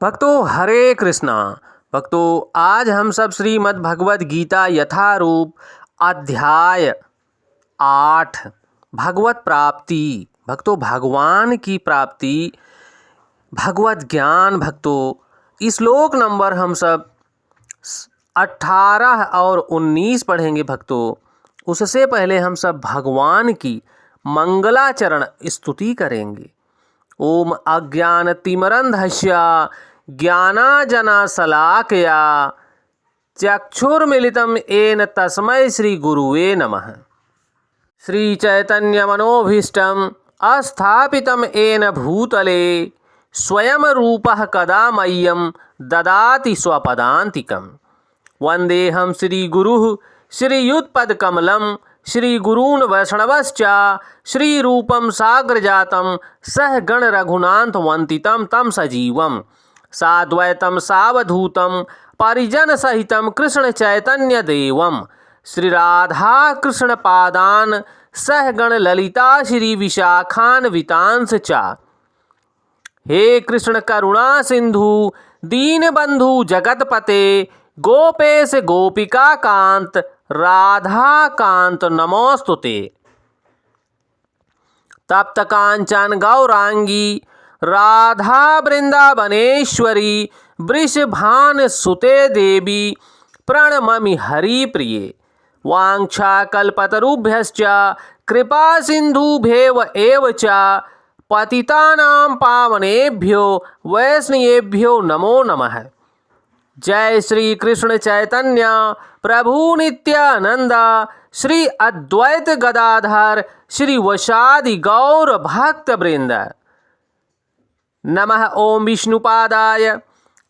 भक्तों हरे कृष्णा। भक्तों आज हम सब श्रीमद् भगवद गीता यथारूप अध्याय 8 भगवत प्राप्ति। भक्तों भगवान की प्राप्ति, भगवत ज्ञान। भक्तों श्लोक नंबर हम सब 18 और 19 पढ़ेंगे। भक्तों उससे पहले हम सब भगवान की मंगलाचरण स्तुति करेंगे। ओम अज्ञानतिमिरन्धस्य ज्ञानांजनशलाकया चक्षुर्मिलितं येन तस्मै श्रीगुरुवे नमः। श्रीचैतन्यमनोभीष्टं स्थापितं येन भूतले स्वयं रूपः कदा मह्यं ददाति स्वपदान्तिकं। वन्देऽहं श्रीगुरुः श्रीयुतपदकमलं श्रीगुरून् वैष्णवश्च श्रीरूपं साग्रजातं सहगण रघुनाथवन्दितं तं सजीवं साद्वैतं सावधूतं परिजनसहितं कृष्णचैतन्यदेवं श्रीराधाकृष्णपादान् सहगण ललिता श्रीविशाखान्वितांश्च। हे कृष्ण करुणा सिंधु दीनबंधु जगतपते गोपेश गोपिकाकांत राधाकांत नमोस्तुते। तप्त कांचन गौरांगी राधा वृंदावनेश्वरी वृषभानुसुते देवी प्रणममि हरिप्रिये। वाञ्छाकल्पतरुभ्यश्च कृपा सिन्धुभ्येव एव च पतितानां पावनेभ्यो वैष्णवेभ्यो नमो नमः। जय श्री कृष्ण चैतन्य प्रभु नित्यानंद श्री अद्वैत गदाधर श्री वशादि गौर भक्त वृंद। नमः ओम विष्णुपादाय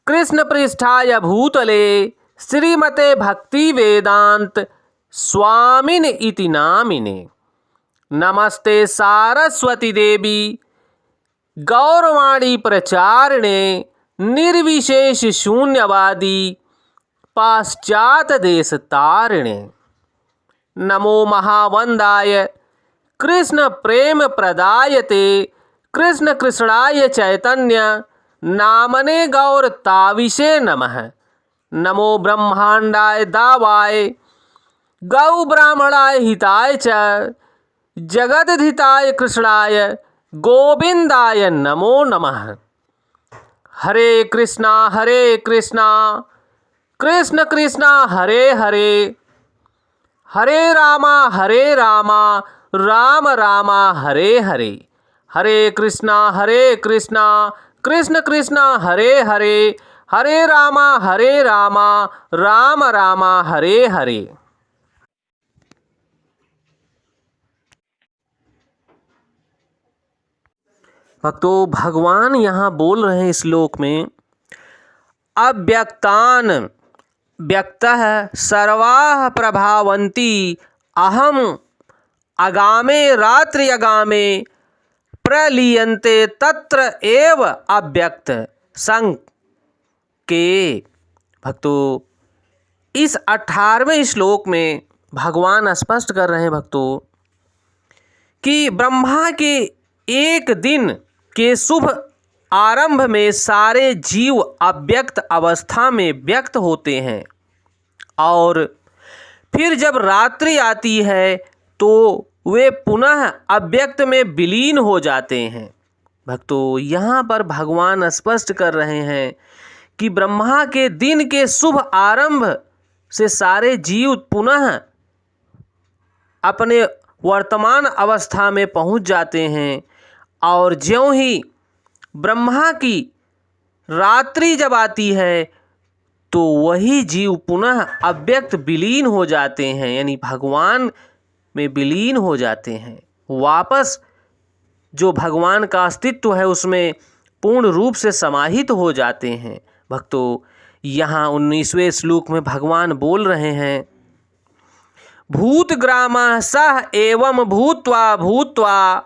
कृष्ण पृष्ठाय भूतले श्रीमते भक्ति वेदांत स्वामिन इति नामिने। नमस्ते सारस्वती देवी गौरवाणी प्रचारिणे निर्विशेष शून्यवादी पाश्चात देश तारिणे। नमो महावंदाय कृष्ण प्रेम प्रदायते कृष्ण कृष्णाय चैतन्य नामने गौर ताविषे नमः। नमो ब्रह्मांडाय दावाय गौ ब्राह्मणाय हिताय च जगदधिताय कृष्णाय गोविंदाय नमो नमः। हरे कृष्णा कृष्ण कृष्णा हरे हरे हरे रामा राम राम हरे हरे। हरे कृष्णा कृष्ण कृष्णा हरे हरे हरे राम राम राम हरे हरे। भक्तों भगवान यहाँ बोल रहे हैं श्लोक में, अव्यक्तान व्यक्तः सर्वाः प्रभावन्ति अहम आगामे रात्रि आगामे प्रलीयन्ते तत्र एव अव्यक्त संग के। भक्तों इस 18वें श्लोक में भगवान स्पष्ट कर रहे हैं भक्तों कि ब्रह्मा के एक दिन के शुभ आरंभ में सारे जीव अव्यक्त अवस्था में व्यक्त होते हैं और फिर जब रात्रि आती है तो वे पुनः अव्यक्त में विलीन हो जाते हैं। भक्तों यहाँ पर भगवान स्पष्ट कर रहे हैं कि ब्रह्मा के दिन के शुभ आरंभ से सारे जीव पुनः अपने वर्तमान अवस्था में पहुँच जाते हैं और ज्यों ही ब्रह्मा की रात्रि जब आती है तो वही जीव पुनः अव्यक्त विलीन हो जाते हैं, यानी भगवान में विलीन हो जाते हैं। वापस जो भगवान का अस्तित्व है उसमें पूर्ण रूप से समाहित हो जाते हैं। भक्तों यहाँ 19वें श्लोक में भगवान बोल रहे हैं, भूतग्रामः सह एवं भूत्वा भूत्वा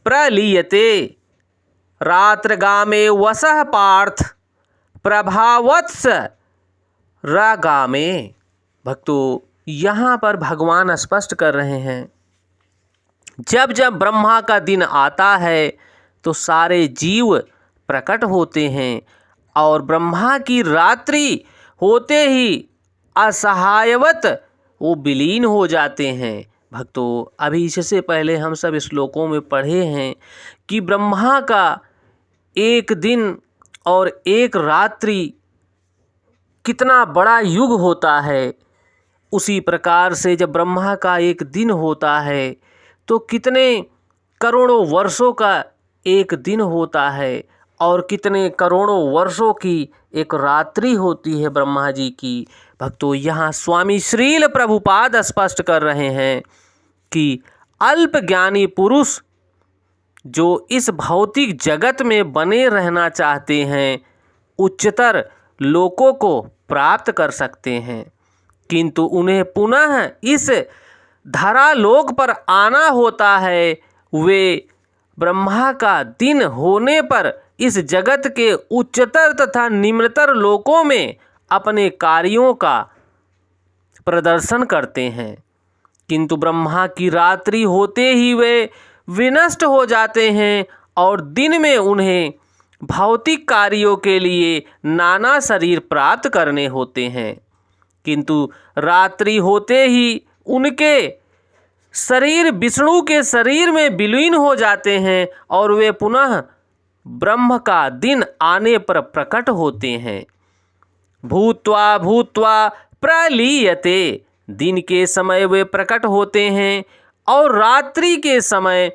प्रलीयते रात्रगामे वसः पार्थ प्रभावत्स रगामे। भक्तों यहाँ पर भगवान स्पष्ट कर रहे हैं, जब जब ब्रह्मा का दिन आता है तो सारे जीव प्रकट होते हैं और ब्रह्मा की रात्रि होते ही असहायवत वो विलीन हो जाते हैं। भक्तों, अभी इससे पहले हम सब श्लोकों में पढ़े हैं कि ब्रह्मा का एक दिन और एक रात्रि कितना बड़ा युग होता है। उसी प्रकार से जब ब्रह्मा का एक दिन होता है तो कितने करोड़ों वर्षों का एक दिन होता है और कितने करोड़ों वर्षों की एक रात्रि होती है ब्रह्मा जी की। भक्तों, यहाँ स्वामी श्रील प्रभुपाद स्पष्ट कर रहे हैं कि अल्प ज्ञानी पुरुष जो इस भौतिक जगत में बने रहना चाहते हैं उच्चतर लोकों को प्राप्त कर सकते हैं, किंतु उन्हें पुनः इस धरालोक पर आना होता है। वे ब्रह्मा का दिन होने पर इस जगत के उच्चतर तथा निम्नतर लोकों में अपने कार्यों का प्रदर्शन करते हैं, किंतु ब्रह्मा की रात्रि होते ही वे विनष्ट हो जाते हैं और दिन में उन्हें भौतिक कार्यों के लिए नाना शरीर प्राप्त करने होते हैं, किंतु रात्रि होते ही उनके शरीर विष्णु के शरीर में विलीन हो जाते हैं और वे पुनः ब्रह्म का दिन आने पर प्रकट होते हैं। भूत्वा भूत्वा प्रलीयते, दिन के समय वे प्रकट होते हैं और रात्रि के समय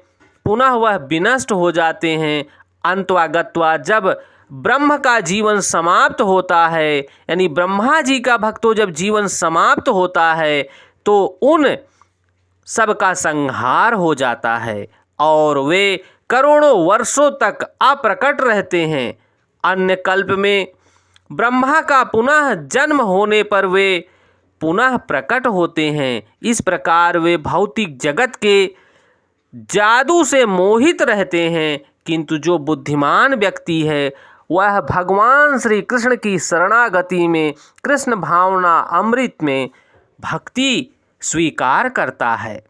पुनः वह विनष्ट हो जाते हैं। अंतवा गत्वा, जब ब्रह्म का जीवन समाप्त होता है, यानी ब्रह्मा जी का भक्तों जब जीवन समाप्त होता है तो उन सबका संहार हो जाता है और वे करोड़ों वर्षों तक अप्रकट रहते हैं। अन्य कल्प में ब्रह्मा का पुनः जन्म होने पर वे पुनः प्रकट होते हैं। इस प्रकार वे भौतिक जगत के जादू से मोहित रहते हैं, किंतु जो बुद्धिमान व्यक्ति है वह भगवान श्री कृष्ण की शरणागति में, कृष्ण भावना अमृत में भक्ति स्वीकार करता है।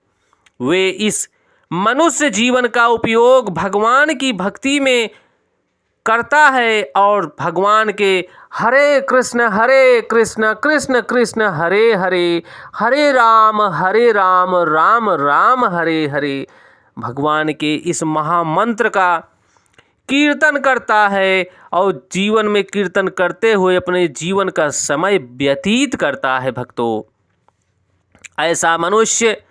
वे इस मनुष्य जीवन का उपयोग भगवान की भक्ति में करता है और भगवान के हरे कृष्ण कृष्ण कृष्ण हरे हरे, हरे राम राम राम हरे हरे, भगवान के इस महामंत्र का कीर्तन करता है और जीवन में कीर्तन करते हुए अपने जीवन का समय व्यतीत करता है। भक्तों, ऐसा मनुष्य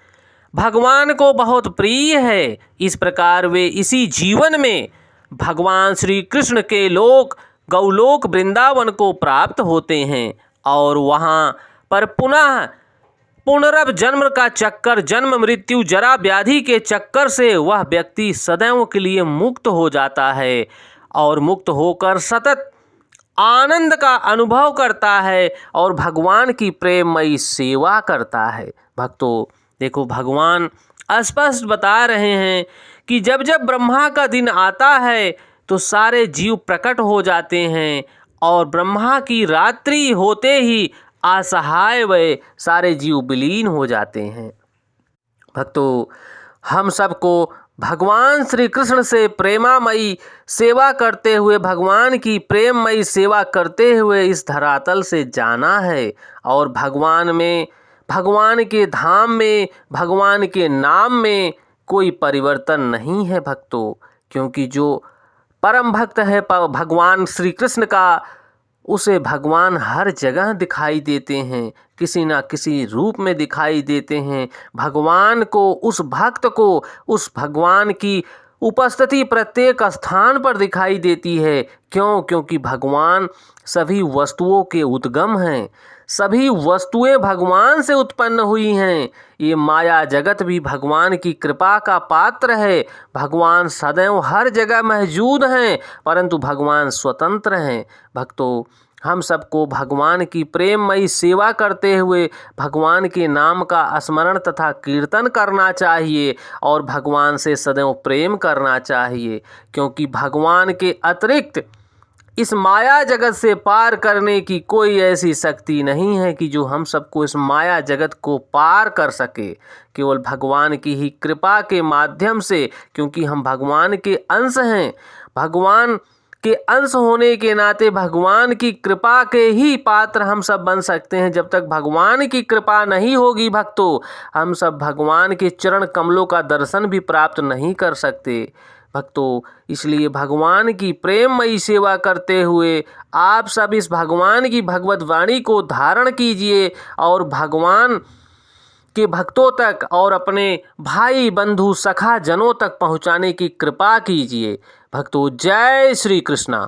भगवान को बहुत प्रिय है। इस प्रकार वे इसी जीवन में भगवान श्री कृष्ण के लोक गौलोक वृंदावन को प्राप्त होते हैं और वहाँ पर पुनः पुनरभ जन्म का चक्कर, जन्म मृत्यु जरा व्याधि के चक्कर से वह व्यक्ति सदैव के लिए मुक्त हो जाता है और मुक्त होकर सतत आनंद का अनुभव करता है और भगवान की प्रेममयी सेवा करता है। भक्तों, देखो, भगवान स्पष्ट बता रहे हैं कि जब जब ब्रह्मा का दिन आता है तो सारे जीव प्रकट हो जाते हैं और ब्रह्मा की रात्रि होते ही असहाय वे सारे जीव विलीन हो जाते हैं। भक्तों, हम सबको भगवान श्री कृष्ण से प्रेमामयी सेवा करते हुए, भगवान की प्रेममयी सेवा करते हुए इस धरातल से जाना है और भगवान में, भगवान के धाम में, भगवान के नाम में कोई परिवर्तन नहीं है। भक्तों, क्योंकि जो परम भक्त है भगवान श्री कृष्ण का, उसे भगवान हर जगह दिखाई देते हैं, किसी ना किसी रूप में दिखाई देते हैं। भगवान को, उस भक्त को, उस भगवान की उपस्थिति प्रत्येक स्थान पर दिखाई देती है। क्यों? क्योंकि भगवान सभी वस्तुओं के उद्गम हैं, सभी वस्तुएं भगवान से उत्पन्न हुई हैं। ये माया जगत भी भगवान की कृपा का पात्र है। भगवान सदैव हर जगह मौजूद हैं, परंतु भगवान स्वतंत्र हैं। भक्तों, हम सबको भगवान की प्रेममयी सेवा करते हुए भगवान के नाम का स्मरण तथा कीर्तन करना चाहिए और भगवान से सदैव प्रेम करना चाहिए, क्योंकि भगवान के अतिरिक्त इस माया जगत से पार करने की कोई ऐसी शक्ति नहीं है कि जो हम सबको इस माया जगत को पार कर सके। केवल भगवान की ही कृपा के माध्यम से, क्योंकि हम भगवान के अंश हैं। भगवान के अंश होने के नाते भगवान की कृपा के ही पात्र हम सब बन सकते हैं। जब तक भगवान की कृपा नहीं होगी भक्तों, हम सब भगवान के चरण कमलों का दर्शन भी प्राप्त नहीं कर सकते भक्तों। इसलिए भगवान की प्रेममयी सेवा करते हुए आप सब इस भगवान की भगवत वाणी को धारण कीजिए और भगवान के भक्तों तक और अपने भाई बंधु सखा जनों तक पहुँचाने की कृपा कीजिए भक्तों। जय श्री कृष्णा।